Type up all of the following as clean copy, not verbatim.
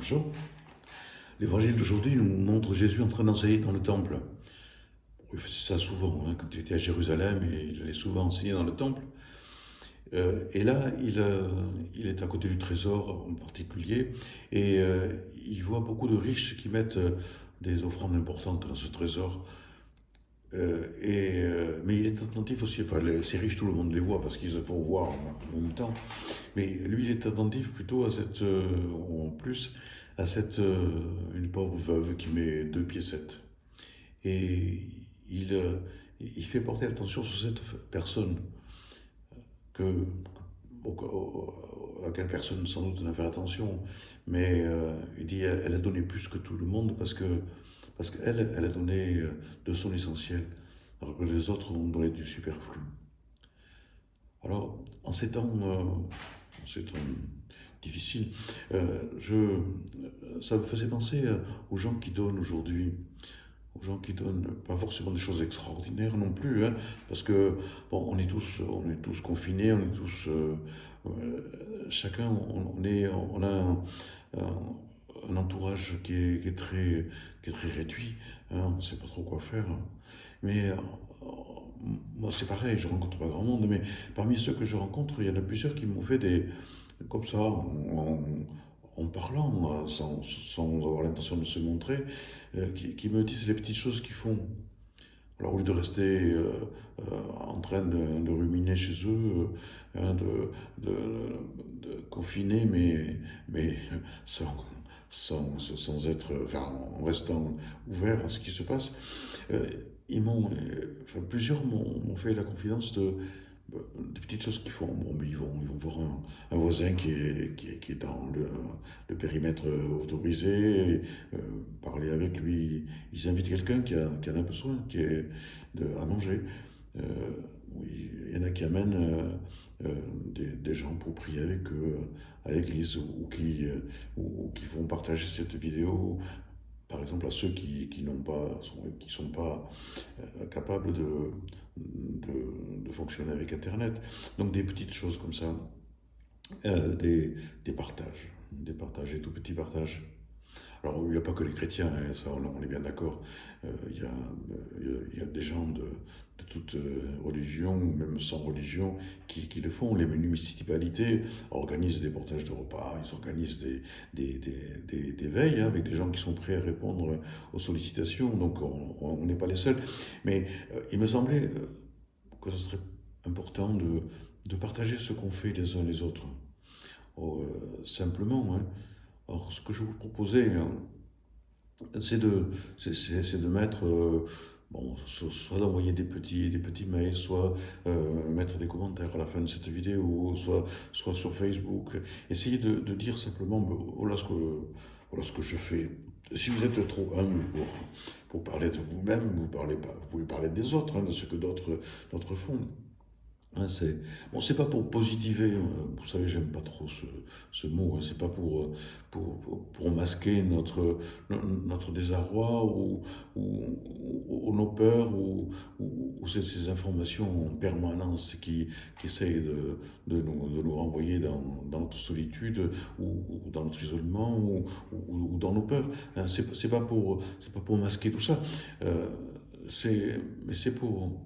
Bonjour. L'évangile d'aujourd'hui nous montre Jésus en train d'enseigner dans le temple. Il faisait ça souvent, hein, quand il était à Jérusalem, et il allait souvent enseigner dans le temple. Et là, il est à côté du trésor en particulier, et il voit beaucoup de riches qui mettent des offrandes importantes dans ce trésor. Mais il est attentif aussi, enfin ces riches tout le monde les voit parce qu'ils se font voir en même temps, mais lui il est attentif plutôt à cette, en plus, à cette, une pauvre veuve qui met 2 piécettes. Et il, euh, il fait porter l'attention sur cette personne que, à laquelle personne sans doute n'a fait attention, mais il dit elle a donné plus que tout le monde parce qu'elle elle a donné de son essentiel, alors que les autres ont donné du superflu. Alors, en ces temps difficiles, ça me faisait penser aux gens qui donnent aujourd'hui, aux gens qui donnent pas forcément des choses extraordinaires non plus, hein, parce que bon, on est tous confinés, on est tous, chacun, on a un entourage qui est très réduit, hein, on ne sait pas trop quoi faire. Mais moi, c'est pareil, je rencontre pas grand monde, mais parmi ceux que je rencontre, il y en a plusieurs qui m'ont fait comme ça, en parlant, sans avoir l'intention de se montrer, qui me disent les petites choses qu'ils font. Alors, au lieu de rester en train de ruminer chez eux, hein, de confiner, mais sans, sans être, enfin, en restant ouvert à ce qui se passe, euh, enfin, plusieurs m'ont fait la confidence des petites choses qu'ils font. Bon, mais ils vont voir un voisin qui est dans le périmètre autorisé, et, parler avec lui. Ils invitent quelqu'un qui en a besoin, à manger. Euh, oui, il y en a qui amènent des gens pour prier avec eux à l'église ou qui font partager cette vidéo, par exemple à ceux qui n'ont pas, qui sont pas capables de fonctionner avec Internet. Donc des petites choses comme ça, des partages, des tout petits partages. Alors, il n'y a pas que les chrétiens, hein, ça on est bien d'accord. Il y a des gens de toute religion, ou même sans religion, qui le font. Les municipalités organisent des portages de repas, ils organisent des veilles, hein, avec des gens qui sont prêts à répondre aux sollicitations. Donc, on n'est pas les seuls. Mais il me semblait que ce serait important de partager ce qu'on fait les uns les autres. Simplement, hein. Alors, ce que je vous proposais, hein, c'est de mettre, bon, soit d'envoyer des petits mails, soit mettre des commentaires à la fin de cette vidéo, soit sur Facebook. Essayez de dire simplement, ben, voilà ce que je fais. Si vous êtes trop humble pour parler de vous-même, vous pouvez parler des autres, hein, de ce que d'autres font. Hein, c'est pas pour positiver, vous savez, j'aime pas trop ce mot, hein, c'est pas pour masquer notre désarroi ou nos peurs ou ces informations en permanence qui essayent de nous renvoyer dans notre solitude ou dans notre isolement ou dans nos peurs. Hein, c'est pas pour masquer tout ça, euh, mais c'est pour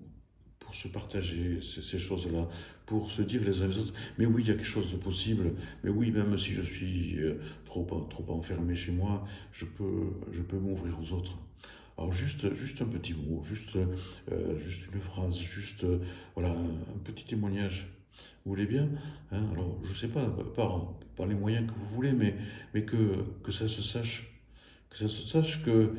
se partager ces choses-là, pour se dire les uns les autres, mais oui, il y a quelque chose de possible, mais oui, même si je suis trop enfermé chez moi, je peux m'ouvrir aux autres. Alors juste un petit mot, juste une phrase, voilà, un petit témoignage. Vous voulez bien, hein? Alors, je ne sais pas, par les moyens que vous voulez, mais que ça se sache, que ça se sache que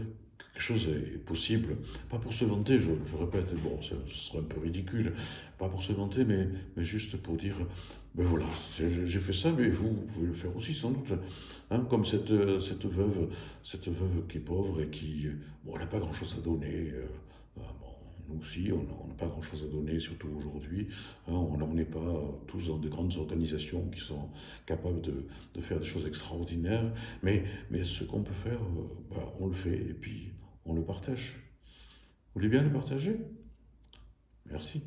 quelque chose est possible. Pas pour se vanter, je répète, bon, ce serait un peu ridicule, pas pour se vanter, mais juste pour dire, ben voilà, j'ai fait ça, mais vous pouvez le faire aussi sans doute. Hein, comme cette veuve qui est pauvre et qui, bon, elle n'a pas grand-chose à donner. Bon, nous aussi, on n'a pas grand-chose à donner, surtout aujourd'hui. Hein, on n'est pas tous dans de grandes organisations qui sont capables de faire des choses extraordinaires, mais ce qu'on peut faire, bah, on le fait et puis on le partage. Vous voulez bien le partager? Merci.